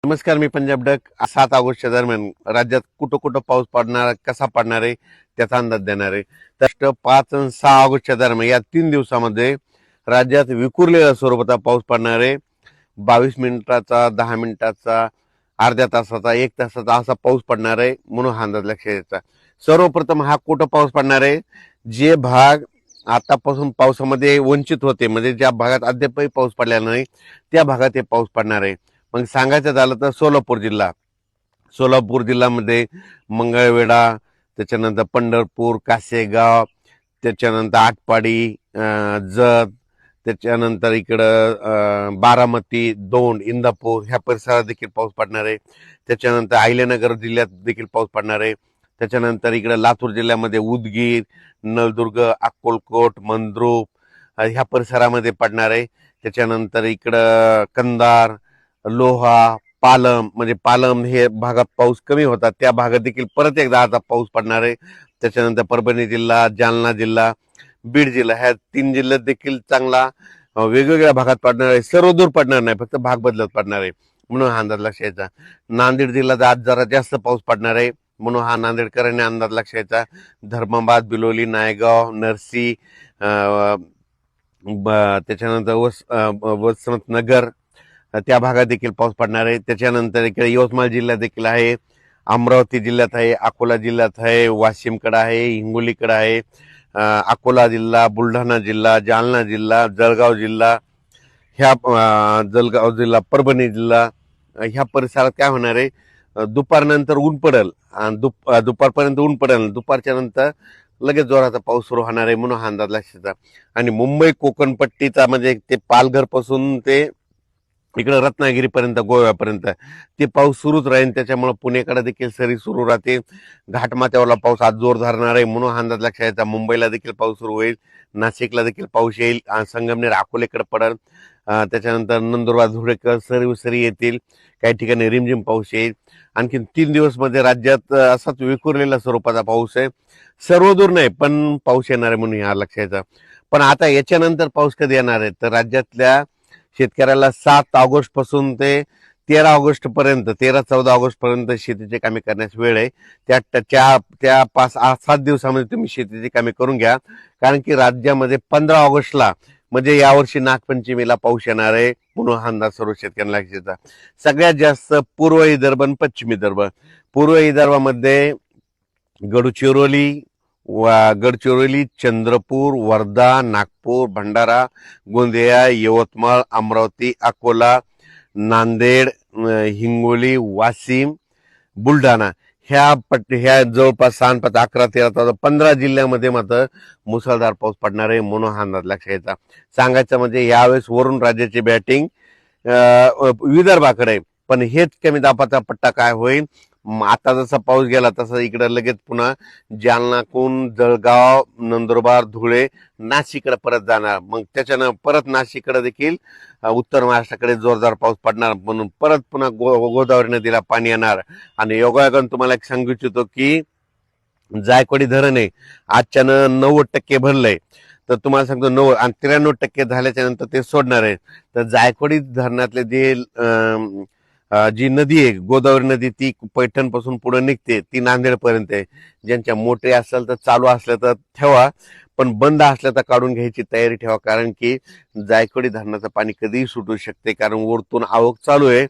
नमस्कार, मी पंजाब डक. 7 ऑगस्टच्या दरम्यान राज्यात कुठं कुठं पाऊस पडणार, कसा पडणार आहे त्याचा अंदाज देणार आहे. तर 5 आणि 6 ऑगस्टच्या दरम्यान या 3 दिवसामध्ये राज्यात विखुरलेल्या स्वरूपाचा पाऊस पडणार आहे. 22 मिनिटाचा, 10 मिनिटाचा, अर्ध्या तासाचा, 1 तासाचा असा पाऊस पडणार आहे, म्हणून हा अंदाज लक्षात घ्यायचा. सर्वप्रथम हा कुठं पाऊस पडणार आहे, जे भाग आतापासून पावसामध्ये वंचित होते, म्हणजे ज्या भागात अद्यापही पाऊस पडलेला नाही त्या भागात हे पाऊस पडणार आहे. मग सांगायचं झालं तर सोलापूर जिल्ह्यामध्ये मंगळवेढा, त्याच्यानंतर पंढरपूर, कासेगाव, त्याच्यानंतर आटपाडी, जत, त्याच्यानंतर इकडं बारामती, दौंड, इंदापूर ह्या परिसरात देखील पाऊस पडणार आहे. त्याच्यानंतर अहिल्यानगर जिल्ह्यात देखील पाऊस पडणार आहे. त्याच्यानंतर इकडं लातूर जिल्ह्यामध्ये उदगीर, नळदुर्ग, अक्कलकोट, मंद्रुप ह्या परिसरामध्ये पडणार आहे. त्याच्यानंतर इकडं कंधार, लोहा, पालम, म्हणजे पालम हे भागात पाऊस कमी होता त्या भागात देखील परत एकदा आता पाऊस पडणार आहे. त्याच्यानंतर परभणी जिल्हा, जालना जिल्हा, बीड जिल्हा ह्या 3 जिल्ह्यात देखील चांगला वेगवेगळ्या भागात पडणार आहे. सर्व दूर पडणार नाही, फक्त भाग बदलत पडणार आहे, म्हणून हा अंदाज लक्षात यायचा. नांदेड जिल्ह्यात आज जरा जास्त पाऊस पडणार आहे, म्हणून हा नांदेडकरांनी अंदाज लक्षात यायचा. धर्माबाद, बिलोली, नायगाव, नरसी, त्याच्यानंतर वसंतनगर त्या भागात देखील पाऊस पडणार आहे. त्याच्यानंतर इकडे यवतमाळ जिल्ह्यात देखील आहे, अमरावती जिल्ह्यात आहे, अकोला जिल्ह्यात आहे, वाशिमकडे आहे, हिंगोलीकडे आहे, अकोला जिल्हा, बुलढाणा जिल्हा, जालना जिल्हा, जळगाव जिल्हा, परभणी जिल्हा ह्या परिसरात काय होणार आहे, दुपारनंतर ऊन पडेल आणि दुपारपर्यंत ऊन पडेल, दुपारच्या नंतर लगेच जोराचा पाऊस सुरू होणार आहे, म्हणून हा अंदाज लक्षात. आणि मुंबई कोकण पट्टीचा म्हणजे ते पालघर पासून ते इकडे रत्नागिरीपर्यंत, गोव्यापर्यंत ते पाऊस सुरूच राहील. त्याच्यामुळे पुणेकडे देखील सरी सुरू राहते. घाटमाथ्यावरला पाऊस आज जोर धरणार आहे, म्हणून हा अंदाज लक्षात यायचा. मुंबईला देखील पाऊस सुरू होईल, नाशिकला देखील पाऊस येईल, संगमनेर, अकोलेकडे पडेल, त्याच्यानंतर नंदुरबार, धुळेकर सरी येतील, काही ठिकाणी रिमझिम पाऊस येईल. आणखी 3 दिवस मध्ये राज्यात असाच विखुरलेला स्वरूपाचा पाऊस आहे. सर्वदूर नाही, पण पाऊस येणार आहे, म्हणून हा लक्षात यायचा. पण आता याच्यानंतर पाऊस कधी येणार आहे, तर राज्यातल्या शेतकऱ्याला 7 ऑगस्ट पासून ते 13 ऑगस्ट पर्यंत, 13-14 ऑगस्ट पर्यंत शेतीची कामे करण्यास वेळ आहे. त्या 5-7 दिवसामध्ये तुम्ही शेतीची कामे करून घ्या, कारण की राज्यामध्ये 15 ऑगस्टला म्हणजे यावर्षी नागपंचमीला पाऊस येणार आहे, म्हणून हा अंदाज सर्व शेतकऱ्यांना लक्षात. सगळ्यात जास्त पूर्व विदर्भ आणि पश्चिम विदर्भ. पूर्व विदर्भामध्ये गडचिरोली, गडचिरोली, चंद्रपूर, वर्धा, नागपूर, भंडारा, गोंदिया, यवतमाळ, अमरावती, अकोला, नांदेड, हिंगोली, वाशिम, बुलढाणा ह्या जवळपास 6-5-11-13-15 जिल्ह्यामध्ये मात्र मुसळधार पाऊस पडणार आहे, म्हणून हा अंदाज लक्षात यायचा. सांगायचं म्हणजे यावेळेस वरून राज्याची बॅटिंग विदर्भाकडे, पण हेच कमी दाबाचा पट्टा काय होईल, आता जसा पाऊस गेला तसा इकडे लगेच पुन्हा जालनाकून जळगाव, नंदुरबार, धुळे, नाशिककडे परत जाणार. मग त्याच्यानं परत नाशिककडे देखील उत्तर महाराष्ट्राकडे जोरदार पाऊस पडणार, म्हणून परत पुन्हा गोदावरी नदीला पाणी येणार. आणि योगायोगानं तुम्हाला एक सांगू इच्छितो की जायकवाडी धरण आहे आजच्यानं 90% भरलंय, तर तुम्हाला सांगतो 90 आणि 93% झाल्याच्या नंतर ते सोडणार आहे. तर जायकवाडी धरणातले जे जी नदी आहे गोदावरी नदी, ती पैठण पासून पुढे निघते, ती नांदेड पर्यंत आहे. ज्यांच्या मोठे असेल तर चालू असल्या तर ठेवा, पण बंद असल्या तर काढून घ्यायची तयारी ठेवा, कारण की जायकवाडी धरणाचं पाणी कधीही सुटू शकते, कारण वरतून आवक चालू आहे.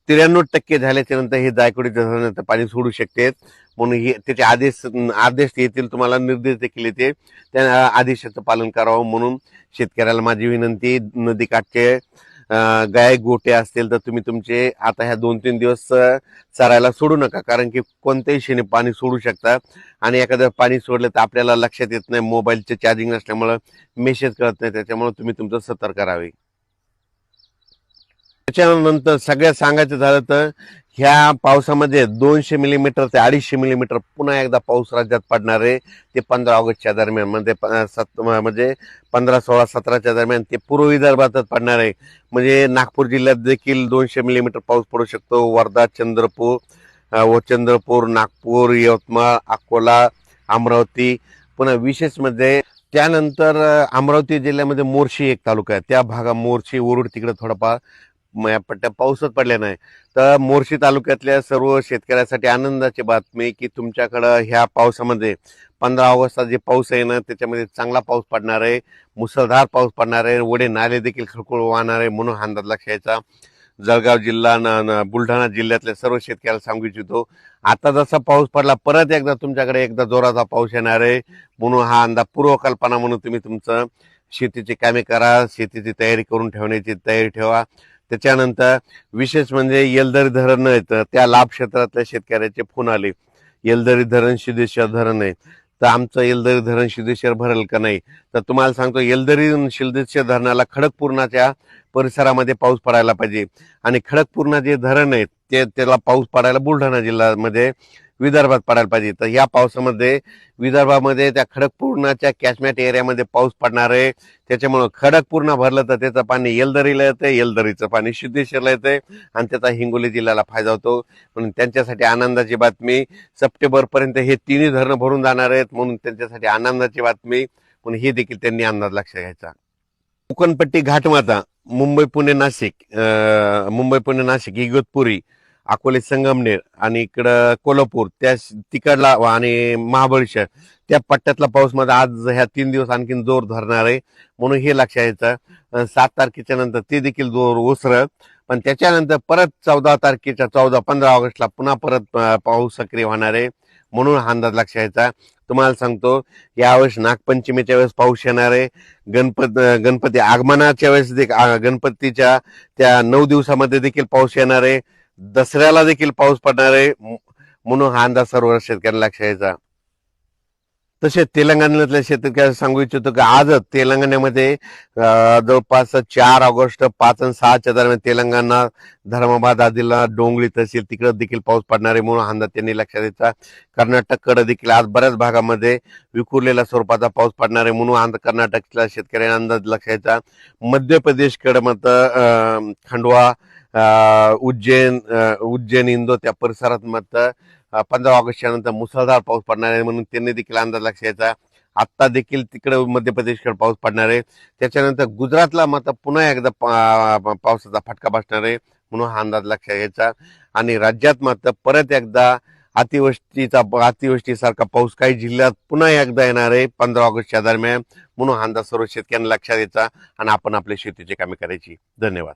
93% झाल्याच्या नंतर हे जायकवाडी धरणाचं पाणी सोडू शकते, म्हणून हे त्याचे आदेश येतील, तुम्हाला निर्देश देखील येते, त्या आदेशाचं पालन करावं. म्हणून शेतकऱ्याला माझी विनंती, नदीकाठचे गाय गोटे असतील तर तुम्ही तुमचे आता ह्या 2-3 दिवस चरायला सोडू नका, कारण की कोणत्याही क्षणी पाणी सोडू शकतात. आणि एखादं पाणी सोडलं तर आपल्याला लक्षात येत नाही, मोबाईलचे चार्जिंग नसल्यामुळं मेसेज कळत नाही, त्याच्यामुळे तुम्ही तुमचं सतर्क राहावे. त्याच्यानंतर सगळ्यात सांगायचं झालं तर ह्या पावसामध्ये 200 मिलीमीटर ते 250 मिलीमीटर पुन्हा एकदा पाऊस राज्यात पडणार आहे. ते 15 ऑगस्टच्या दरम्यान, म्हणजे 15-16-17च्या दरम्यान ते पूर्व विदर्भातच पडणार आहे. म्हणजे नागपूर जिल्ह्यात देखील 200 मिलीमीटर पाऊस पडू शकतो. वर्धा, चंद्रपूर, नागपूर, यवतमाळ, अकोला, अमरावती, पुन्हा विशेष म्हणजे त्यानंतर अमरावती जिल्ह्यामध्ये मोर्शी एक तालुका आहे, त्या भागात मोर्शी, वरुड तिकडे थोडाफार या पट्ट्यात पाऊसच पडला नाही. तर मोर्शी तालुक्यातल्या सर्व शेतकऱ्यासाठी आनंदाची बातमी की तुमच्याकडं ह्या पावसामध्ये 15 ऑगस्टचा जे पाऊस आहे ना त्याच्यामध्ये चांगला पाऊस पडणार आहे, मुसळधार पाऊस पडणार आहे, वडे नाले देखील खळखळ वाहणार आहे म्हणून हा अंदाज लक्षात घ्यायचा. जळगाव जिल्हा बुलढाणा जिल्ह्यातल्या सर्व शेतकऱ्याला सांगू इच्छितो, आता जसा पाऊस पडला परत एकदा तुमच्याकडे एकदा जोराचा पाऊस येणार आहे म्हणून हा अंदाज पूर्वकल्पना म्हणून तुम्ही तुमचं शेतीची कामे करा, शेतीची तयारी करून ठेवण्याची तयारी ठेवा. त्याच्यानंतर विशेष म्हणजे येलदरी धरण येतं त्या लाभ क्षेत्रातल्या शेतकऱ्याचे फोन आले, येलदरी धरण सिद्धेश्वर धरण आहे, तर आमचं येलदरी धरण सिद्धेश्वर भरेल का नाही. तर तुम्हाला सांगतो येलदरी सिद्धेश्वर धरणाला खडकपूर्णाच्या परिसरामध्ये पाऊस पडायला पाहिजे आणि खडकपूर्णा जे धरण आहे त्याला पाऊस पडायला बुलढाणा जिल्ह्यामध्ये विदर्भात पडायला पाहिजे. तर या पावसामध्ये विदर्भामध्ये त्या खडकपूर्णाच्या कॅचमेंट एरियामध्ये पाऊस पडणार आहे. त्याच्यामुळं खडकपूर्णा भरलं तर त्याचं पाणी येलदरीला येतंय, येलदरीचं पाणी सिद्धेश्वरला येतंय आणि त्याचा हिंगोली जिल्ह्याला फायदा होतो. म्हणून त्यांच्यासाठी आनंदाची बातमी, सप्टेंबरपर्यंत हे तिन्ही धरणं भरून जाणार आहेत म्हणून त्यांच्यासाठी आनंदाची बातमी. म्हणून हे देखील त्यांनी अंदाज लक्षात घ्यायचा. कोकणपट्टी घाटमाता मुंबई पुणे नाशिक इगतपुरी अकोले संगमनेर आणि इकडं कोल्हापूर त्या तिकडला आणि महाबळेश्वर त्या पट्ट्यातला पाऊस मध्ये आज ह्या 3 दिवस आणखीन जोर धरणार आहे म्हणून हे लक्षात यायचं. 7 तारखेच्या नंतर ते देखील जोर ओसरत, पण त्याच्यानंतर परत 14 15 ऑगस्टला पुन्हा परत पाऊस सक्रिय होणार आहे म्हणून हा अंदाज लक्षात यायचा. तुम्हाला सांगतो यावेळेस नागपंचमीच्या वेळेस पाऊस येणार आहे, गणपती आगमनाच्या वेळेस गणपतीच्या त्या 9 दिवसामध्ये देखील पाऊस येणार आहे, दसऱ्याला देखील पाऊस पडणार आहे म्हणून हा अंदाज सर्व शेतकऱ्यांना लक्षात यायचा. तसेच तेलंगणातल्या शेतकऱ्यांना सांगू इच्छितो की आजच तेलंगणामध्ये जवळपास 4 ऑगस्ट 5 आणि 6च्या दरम्यान तेलंगणा धर्माबाद आदिला डोंगरी तहसील तिकडे देखील पाऊस पडणार आहे म्हणून अंदाज त्यांनी लक्षात द्यायचा. कर्नाटककडे देखील आज बऱ्याच भागामध्ये विखुरलेल्या स्वरूपाचा पाऊस पडणार आहे म्हणून कर्नाटकच्या शेतकऱ्यांना अंदाज लक्षात द्यायचा. मध्य प्रदेशकडे मात्र खंडवा उज्जैन इंदोर त्या परिसरात मात्र 15 ऑगस्टच्या नंतर मुसळधार पाऊस पडणार आहे म्हणून त्यांनी देखील अंदाज लक्षात घ्यायचा. आता देखील तिकडे मध्य प्रदेशकडे पाऊस पडणार आहे. त्याच्यानंतर गुजरातला मात्र पुन्हा एकदा पावसाचा फटका बसणार आहे म्हणून हा अंदाज लक्षात घ्यायचा. आणि राज्यात मात्र परत एकदा अतिवृष्टीसारखा पाऊस काही जिल्ह्यात पुन्हा एकदा येणार आहे 15 ऑगस्टच्या दरम्यान म्हणून हा अंदाज सर्व शेतकऱ्यांना लक्षात द्यायचा आणि आपण आपल्या शेतीची कामे करायची. धन्यवाद.